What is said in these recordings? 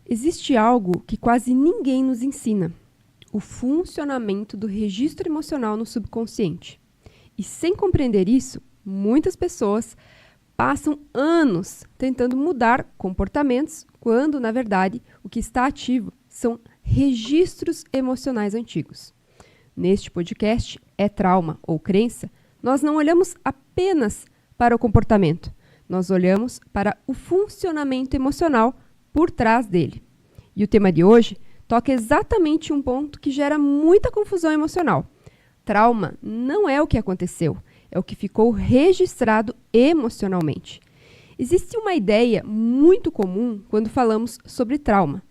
Existe algo que quase ninguém nos ensina: o funcionamento do registro emocional no subconsciente. E sem compreender isso, muitas pessoas passam anos tentando mudar comportamentos, quando, na verdade, o que está ativo são registros emocionais antigos. Neste podcast, É Trauma ou Crença, nós não olhamos apenas para o comportamento, nós olhamos para o funcionamento emocional por trás dele. E o tema de hoje toca exatamente um ponto que gera muita confusão emocional. Trauma não é o que aconteceu, é o que ficou registrado emocionalmente. Existe uma ideia muito comum quando falamos sobre trauma,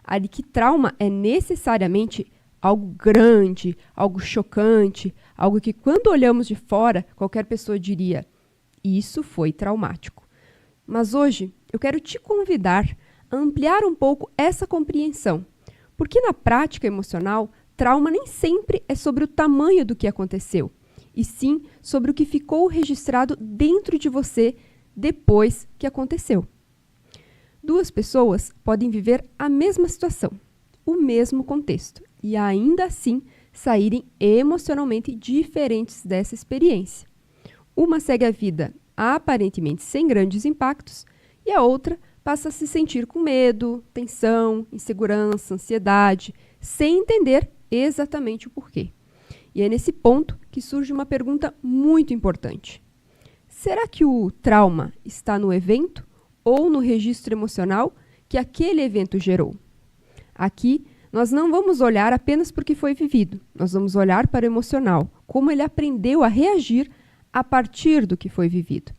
a de que trauma é necessariamente algo grande, algo chocante, algo que quando olhamos de fora, qualquer pessoa diria: isso foi traumático. Mas hoje eu quero te convidar a ampliar um pouco essa compreensão, porque na prática emocional, trauma nem sempre é sobre o tamanho do que aconteceu, e sim sobre o que ficou registrado dentro de você depois que aconteceu. Duas pessoas podem viver a mesma situação, o mesmo contexto, e ainda assim saírem emocionalmente diferentes dessa experiência. Uma segue a vida aparentemente sem grandes impactos, e a outra passa a se sentir com medo, tensão, insegurança, ansiedade, sem entender exatamente o porquê. E é nesse ponto que surge uma pergunta muito importante. Será que o trauma está no evento ou no registro emocional que aquele evento gerou? Aqui, nós não vamos olhar apenas para o que foi vivido, nós vamos olhar para o emocional, como ele aprendeu a reagir a partir do que foi vivido.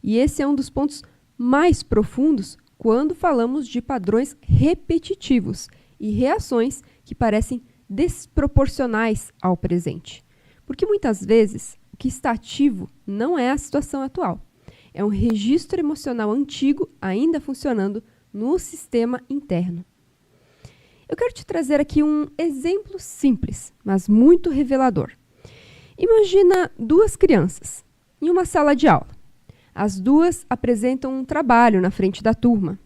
E esse é um dos pontos mais profundos quando falamos de padrões repetitivos e reações que parecem desproporcionais ao presente. Porque muitas vezes o que está ativo não é a situação atual. É um registro emocional antigo ainda funcionando no sistema interno. Eu quero te trazer aqui um exemplo simples, mas muito revelador. Imagina duas crianças em uma sala de aula. As duas apresentam um trabalho na frente da turma.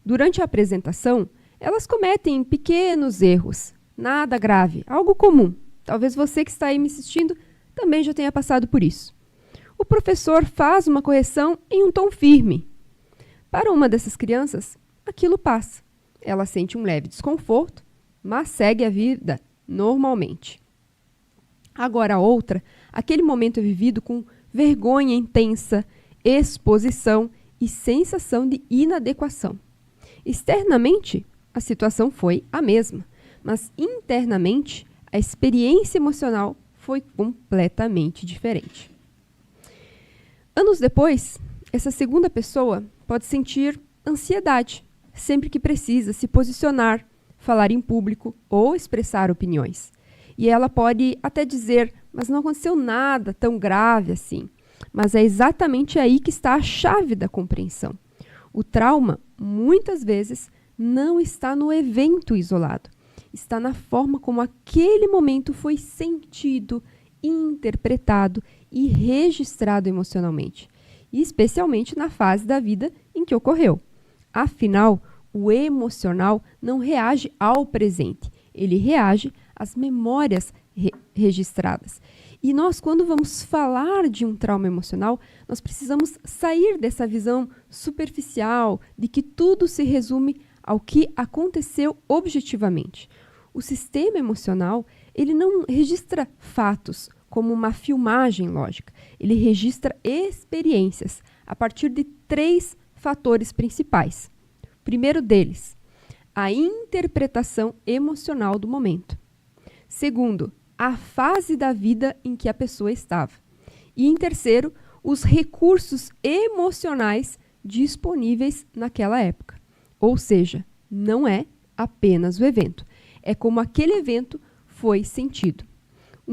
Durante a apresentação, elas cometem pequenos erros, nada grave, algo comum. Talvez você que está aí me assistindo também já tenha passado por isso. O professor faz uma correção em um tom firme. Para uma dessas crianças, aquilo passa. Ela sente um leve desconforto, mas segue a vida normalmente. Agora a outra, aquele momento é vivido com vergonha intensa, exposição e sensação de inadequação. Externamente, a situação foi a mesma, mas internamente, a experiência emocional foi completamente diferente. Anos depois, essa segunda pessoa pode sentir ansiedade sempre que precisa se posicionar, falar em público ou expressar opiniões. E ela pode até dizer: mas não aconteceu nada tão grave assim. Mas é exatamente aí que está a chave da compreensão. O trauma, muitas vezes, não está no evento isolado. Está na forma como aquele momento foi sentido, interpretado e registrado emocionalmente. E especialmente na fase da vida em que ocorreu. Afinal, o emocional não reage ao presente. Ele reage às memórias registradas. E nós, quando vamos falar de um trauma emocional, nós precisamos sair dessa visão superficial de que tudo se resume ao que aconteceu objetivamente. O sistema emocional, ele não registra fatos como uma filmagem lógica. Ele registra experiências a partir de 3 fatores principais. O primeiro deles, a interpretação emocional do momento. Segundo, a fase da vida em que a pessoa estava. E em terceiro, os recursos emocionais disponíveis naquela época. Ou seja, não é apenas o evento, é como aquele evento foi sentido.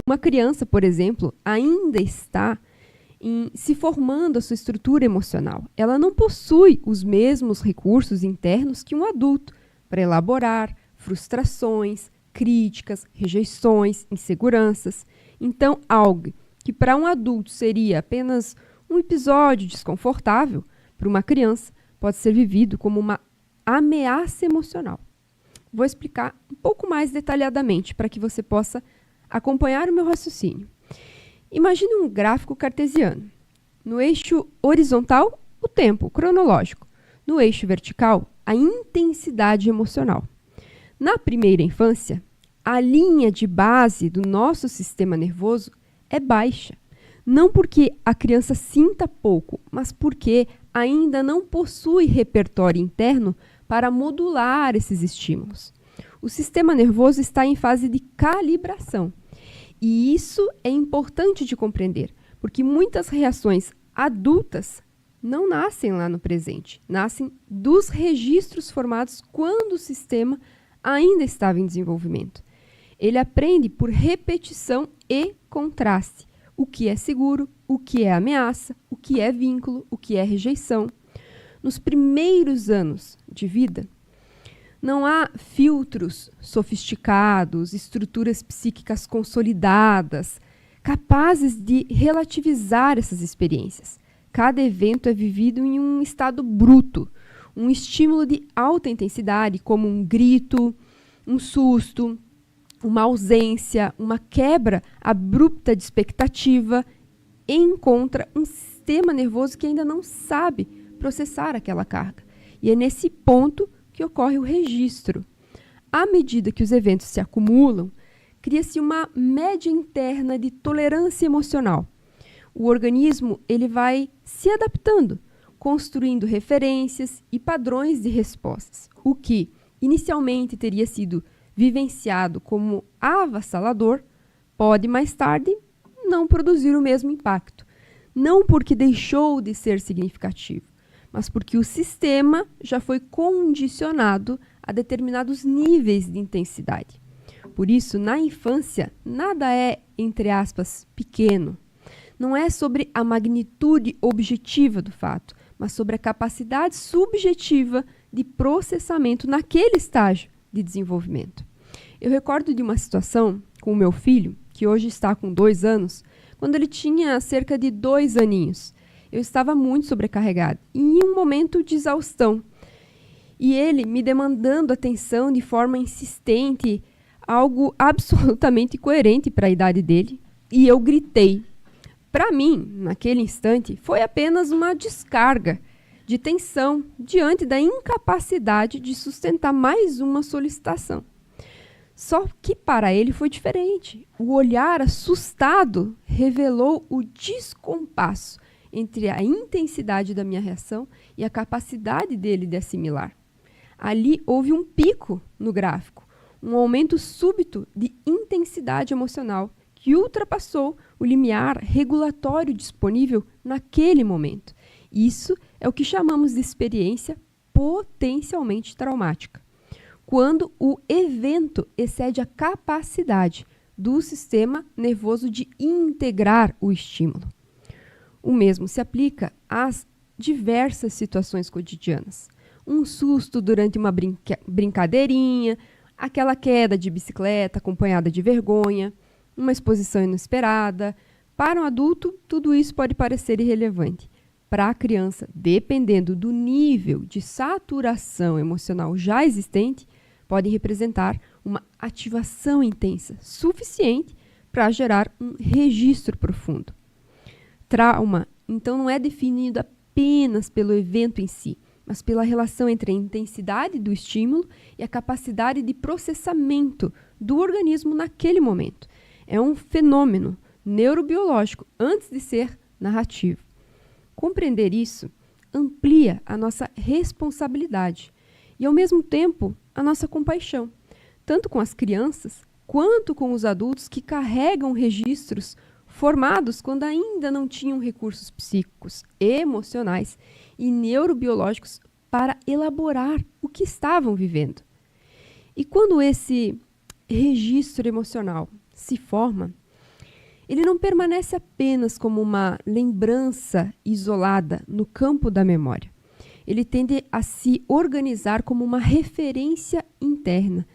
Uma criança, por exemplo, ainda está se formando a sua estrutura emocional. Ela não possui os mesmos recursos internos que um adulto para elaborar frustrações, críticas, rejeições, inseguranças. Então, algo que para um adulto seria apenas um episódio desconfortável, para uma criança pode ser vivido como uma ameaça emocional. Vou explicar um pouco mais detalhadamente para que você possa acompanhar o meu raciocínio. Imagine um gráfico cartesiano. No eixo horizontal, o tempo cronológico. No eixo vertical, a intensidade emocional. Na primeira infância, a linha de base do nosso sistema nervoso é baixa. Não porque a criança sinta pouco, mas porque ainda não possui repertório interno para modular esses estímulos. O sistema nervoso está em fase de calibração. E isso é importante de compreender, porque muitas reações adultas não nascem lá no presente, nascem dos registros formados quando o sistema ainda estava em desenvolvimento. Ele aprende por repetição e contraste. O que é seguro, o que é ameaça, o que é vínculo, o que é rejeição. Nos primeiros anos de vida, não há filtros sofisticados, estruturas psíquicas consolidadas, capazes de relativizar essas experiências. Cada evento é vivido em um estado bruto, um estímulo de alta intensidade, como um grito, um susto, uma ausência, uma quebra abrupta de expectativa, encontra um sistema nervoso que ainda não sabe processar aquela carga. E é nesse ponto que ocorre o registro. À medida que os eventos se acumulam, cria-se uma média interna de tolerância emocional. O organismo ele vai se adaptando, construindo referências e padrões de respostas, o que inicialmente teria sido vivenciado como avassalador, pode mais tarde não produzir o mesmo impacto. Não porque deixou de ser significativo, mas porque o sistema já foi condicionado a determinados níveis de intensidade. Por isso, na infância, nada é, entre aspas, pequeno. Não é sobre a magnitude objetiva do fato, mas sobre a capacidade subjetiva de processamento naquele estágio de desenvolvimento. Eu recordo de uma situação com o meu filho, que hoje está com 2 anos, quando ele tinha cerca de 2 aninhos. Eu estava muito sobrecarregada, em um momento de exaustão. E ele me demandando atenção de forma insistente, algo absolutamente coerente para a idade dele, e eu gritei. Para mim, naquele instante, foi apenas uma descarga de tensão diante da incapacidade de sustentar mais uma solicitação. Só que para ele foi diferente. O olhar assustado revelou o descompasso entre a intensidade da minha reação e a capacidade dele de assimilar. Ali houve um pico no gráfico, um aumento súbito de intensidade emocional que ultrapassou o limiar regulatório disponível naquele momento. Isso é o que chamamos de experiência potencialmente traumática, quando o evento excede a capacidade do sistema nervoso de integrar o estímulo. O mesmo se aplica às diversas situações cotidianas. Um susto durante uma brincadeirinha, aquela queda de bicicleta acompanhada de vergonha, uma exposição inesperada. Para um adulto, tudo isso pode parecer irrelevante. Para a criança, dependendo do nível de saturação emocional já existente, pode representar uma ativação intensa, suficiente para gerar um registro profundo. Trauma, então, não é definido apenas pelo evento em si, mas pela relação entre a intensidade do estímulo e a capacidade de processamento do organismo naquele momento. É um fenômeno neurobiológico antes de ser narrativo. Compreender isso amplia a nossa responsabilidade e, ao mesmo tempo, a nossa compaixão, tanto com as crianças quanto com os adultos que carregam registros formados quando ainda não tinham recursos psíquicos, emocionais e neurobiológicos para elaborar o que estavam vivendo. E quando esse registro emocional se forma, ele não permanece apenas como uma lembrança isolada no campo da memória. Ele tende a se organizar como uma referência interna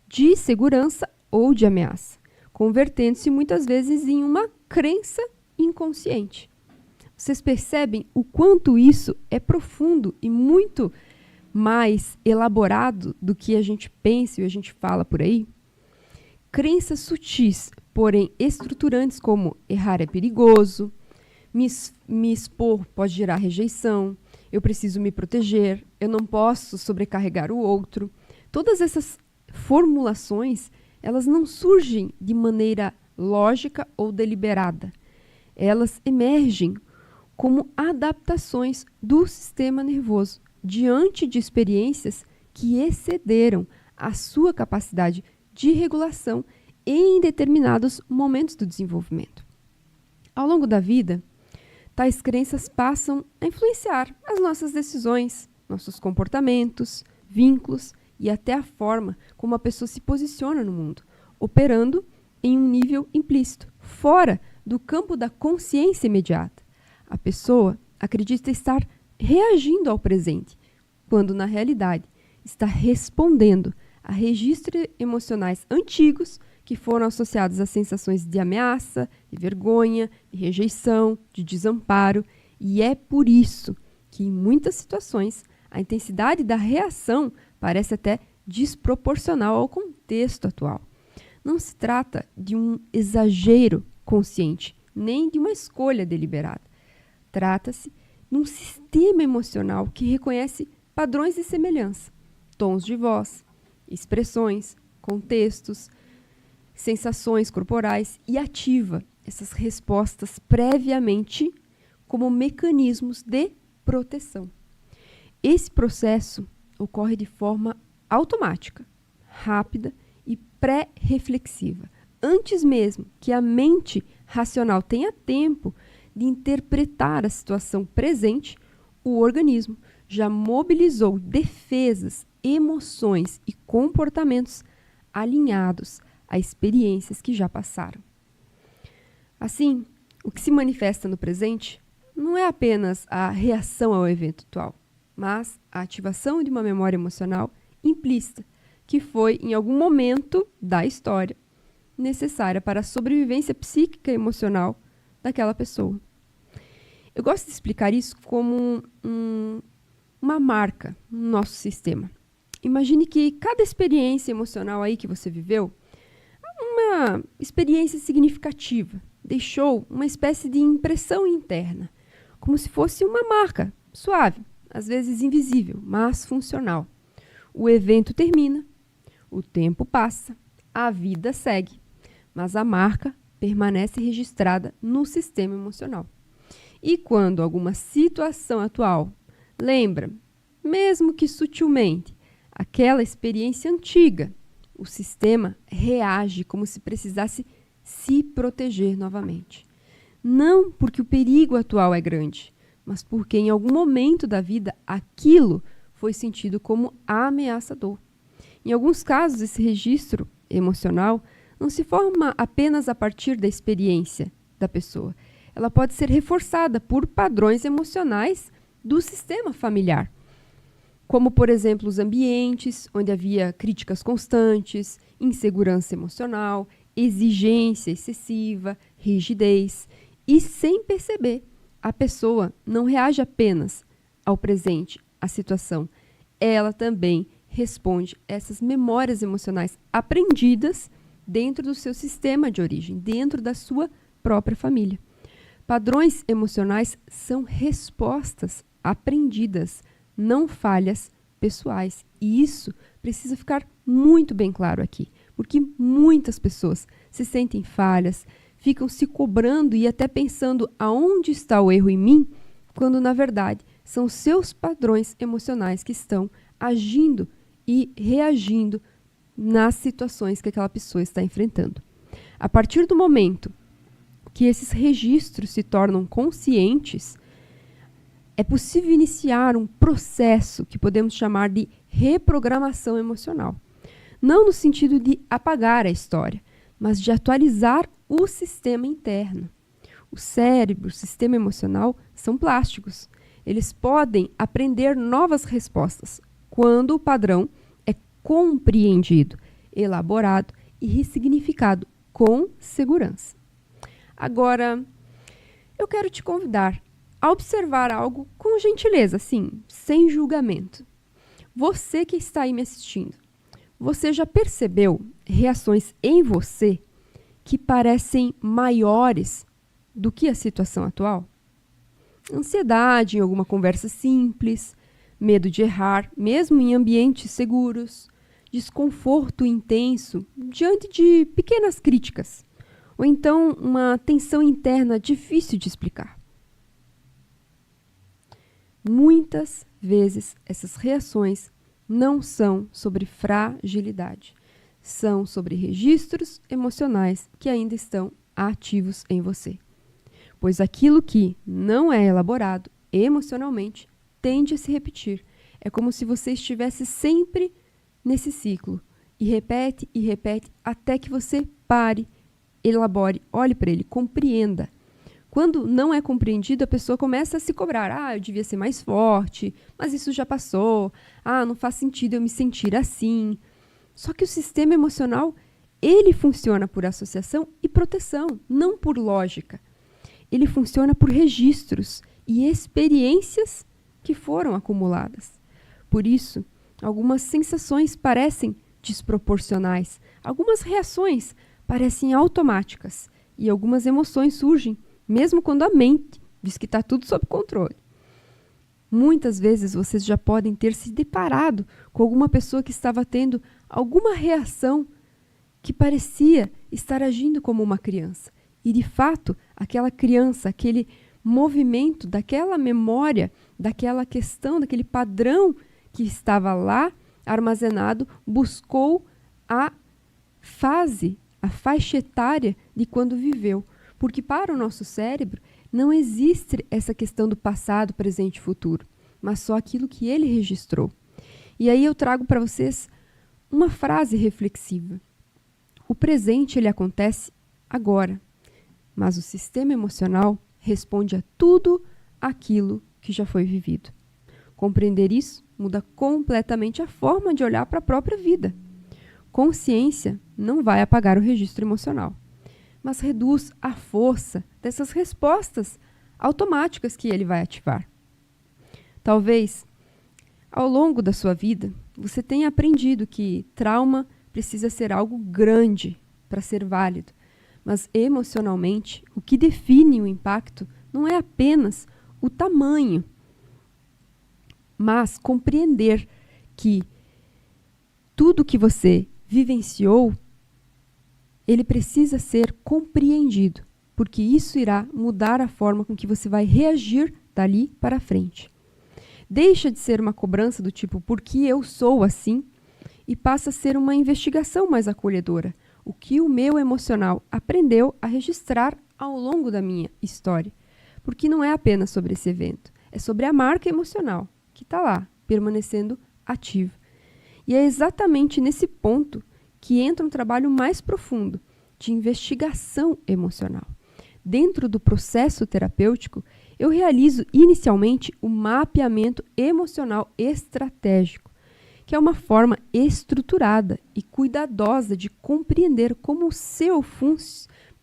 de segurança ou de ameaça, convertendo-se muitas vezes em uma crença inconsciente. Vocês percebem o quanto isso é profundo e muito mais elaborado do que a gente pensa e a gente fala por aí? Crenças sutis, porém estruturantes, como errar é perigoso, me expor pode gerar rejeição, eu preciso me proteger, eu não posso sobrecarregar o outro. Todas essas formulações, elas não surgem de maneira lógica ou deliberada. Elas emergem como adaptações do sistema nervoso diante de experiências que excederam a sua capacidade de regulação em determinados momentos do desenvolvimento. Ao longo da vida, tais crenças passam a influenciar as nossas decisões, nossos comportamentos, vínculos e até a forma como a pessoa se posiciona no mundo, operando em um nível implícito, fora do campo da consciência imediata. A pessoa acredita estar reagindo ao presente, quando na realidade está respondendo a registros emocionais antigos que foram associados a sensações de ameaça, de vergonha, de rejeição, de desamparo, e é por isso que em muitas situações a intensidade da reação parece até desproporcional ao contexto atual. Não se trata de um exagero consciente, nem de uma escolha deliberada. Trata-se de um sistema emocional que reconhece padrões de semelhança, tons de voz, expressões, contextos, sensações corporais e ativa essas respostas previamente como mecanismos de proteção. Esse processo ocorre de forma automática, rápida e pré-reflexiva, antes mesmo que a mente racional tenha tempo de interpretar a situação presente. O organismo já mobilizou defesas, emoções e comportamentos alinhados a experiências que já passaram. Assim, o que se manifesta no presente não é apenas a reação ao evento atual, mas a ativação de uma memória emocional implícita, que foi, em algum momento da história, necessária para a sobrevivência psíquica e emocional daquela pessoa. Eu gosto de explicar isso como uma marca no nosso sistema. Imagine que cada experiência emocional aí que você viveu, uma experiência significativa, deixou uma espécie de impressão interna, como se fosse uma marca suave, às vezes invisível, mas funcional. O evento termina, o tempo passa, a vida segue, mas a marca permanece registrada no sistema emocional. E quando alguma situação atual lembra, mesmo que sutilmente, aquela experiência antiga, o sistema reage como se precisasse se proteger novamente. Não porque o perigo atual é grande, mas porque em algum momento da vida aquilo foi sentido como ameaçador. Em alguns casos, esse registro emocional não se forma apenas a partir da experiência da pessoa. Ela pode ser reforçada por padrões emocionais do sistema familiar, como, por exemplo, os ambientes onde havia críticas constantes, insegurança emocional, exigência excessiva, rigidez. E, sem perceber, a pessoa não reage apenas ao presente, à situação. Ela também responde a essas memórias emocionais aprendidas dentro do seu sistema de origem, dentro da sua própria família. Padrões emocionais são respostas aprendidas, não falhas pessoais. E isso precisa ficar muito bem claro aqui, porque muitas pessoas se sentem falhas, ficam se cobrando e até pensando aonde está o erro em mim, quando na verdade são seus padrões emocionais que estão agindo e reagindo nas situações que aquela pessoa está enfrentando. A partir do momento que esses registros se tornam conscientes, é possível iniciar um processo que podemos chamar de reprogramação emocional. Não no sentido de apagar a história, mas de atualizar o sistema interno. O cérebro, o sistema emocional são plásticos. Eles podem aprender novas respostas quando o padrão é compreendido, elaborado e ressignificado com segurança. Agora, eu quero te convidar a observar algo com gentileza, sim, sem julgamento. Você que está aí me assistindo, você já percebeu reações em você que parecem maiores do que a situação atual? Ansiedade em alguma conversa simples, medo de errar, mesmo em ambientes seguros, desconforto intenso diante de pequenas críticas, ou então uma tensão interna difícil de explicar. Muitas vezes essas reações não são sobre fragilidade, são sobre registros emocionais que ainda estão ativos em você. Pois aquilo que não é elaborado emocionalmente tende a se repetir. É como se você estivesse sempre nesse ciclo e repete até que você pare, elabore, olhe para ele, compreenda. Quando não é compreendido, a pessoa começa a se cobrar. Eu devia ser mais forte, mas isso já passou. Não faz sentido eu me sentir assim. Só que o sistema emocional, ele funciona por associação e proteção, não por lógica. Ele funciona por registros e experiências que foram acumuladas. Por isso, algumas sensações parecem desproporcionais, algumas reações parecem automáticas e algumas emoções surgem mesmo quando a mente diz que está tudo sob controle. Muitas vezes vocês já podem ter se deparado com alguma pessoa que estava tendo alguma reação que parecia estar agindo como uma criança. E, de fato, aquela criança, aquele movimento, daquela memória, daquela questão, daquele padrão que estava lá armazenado, buscou a faixa etária de quando viveu. Porque para o nosso cérebro não existe essa questão do passado, presente e futuro, mas só aquilo que ele registrou. E aí eu trago para vocês uma frase reflexiva. O presente ele acontece agora, mas o sistema emocional responde a tudo aquilo que já foi vivido. Compreender isso muda completamente a forma de olhar para a própria vida. Consciência não vai apagar o registro emocional, mas reduz a força dessas respostas automáticas que ele vai ativar. Talvez, ao longo da sua vida, você tenha aprendido que trauma precisa ser algo grande para ser válido, mas emocionalmente, o que define o impacto não é apenas o tamanho, mas compreender que tudo que você vivenciou, ele precisa ser compreendido, porque isso irá mudar a forma com que você vai reagir dali para frente. Deixa de ser uma cobrança do tipo, por que eu sou assim? E passa a ser uma investigação mais acolhedora. O que o meu emocional aprendeu a registrar ao longo da minha história. Porque não é apenas sobre esse evento, é sobre a marca emocional, que está lá, permanecendo ativa. E é exatamente nesse ponto que entra um trabalho mais profundo de investigação emocional. Dentro do processo terapêutico, eu realizo inicialmente o mapeamento emocional estratégico, que é uma forma estruturada e cuidadosa de compreender como o seu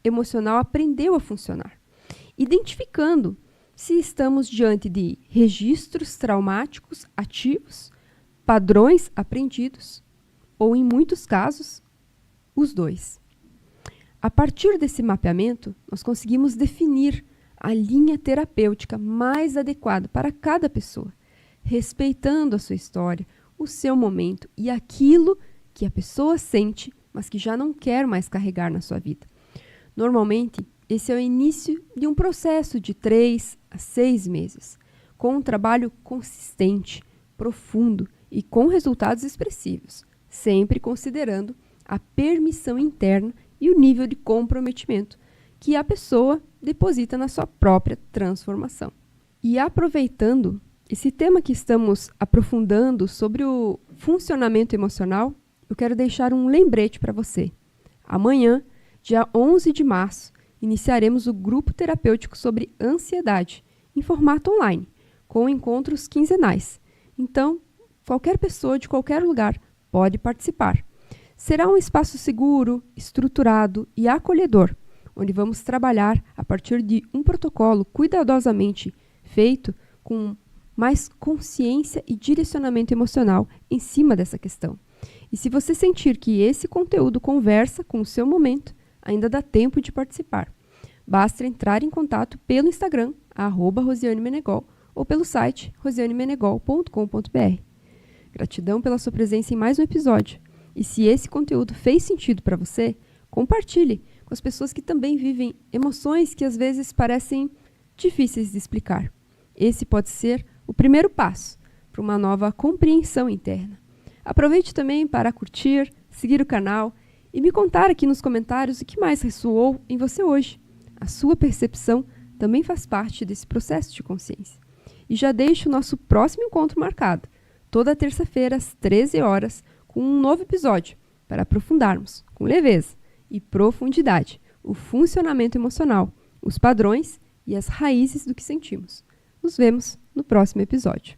emocional aprendeu a funcionar, identificando se estamos diante de registros traumáticos ativos, padrões aprendidos, ou, em muitos casos, os dois. A partir desse mapeamento, nós conseguimos definir a linha terapêutica mais adequada para cada pessoa, respeitando a sua história, o seu momento e aquilo que a pessoa sente, mas que já não quer mais carregar na sua vida. Normalmente, esse é o início de um processo de 3 a 6 meses, com um trabalho consistente, profundo e com resultados expressivos, sempre considerando a permissão interna e o nível de comprometimento que a pessoa deposita na sua própria transformação. E aproveitando esse tema que estamos aprofundando sobre o funcionamento emocional, eu quero deixar um lembrete para você. Amanhã, dia 11 de março, iniciaremos o grupo terapêutico sobre ansiedade, em formato online, com encontros quinzenais. Então, qualquer pessoa de qualquer lugar pode participar. Será um espaço seguro, estruturado e acolhedor, onde vamos trabalhar a partir de um protocolo cuidadosamente feito com mais consciência e direcionamento emocional em cima dessa questão. E se você sentir que esse conteúdo conversa com o seu momento, ainda dá tempo de participar. Basta entrar em contato pelo Instagram, @RosianeMenegol, ou pelo site rosianemenegol.com.br. Gratidão pela sua presença em mais um episódio. E se esse conteúdo fez sentido para você, compartilhe com as pessoas que também vivem emoções que às vezes parecem difíceis de explicar. Esse pode ser o primeiro passo para uma nova compreensão interna. Aproveite também para curtir, seguir o canal e me contar aqui nos comentários o que mais ressoou em você hoje. A sua percepção também faz parte desse processo de consciência. E já deixo o nosso próximo encontro marcado, toda terça-feira às 13 horas, com um novo episódio, para aprofundarmos, com leveza e profundidade, o funcionamento emocional, os padrões e as raízes do que sentimos. Nos vemos no próximo episódio.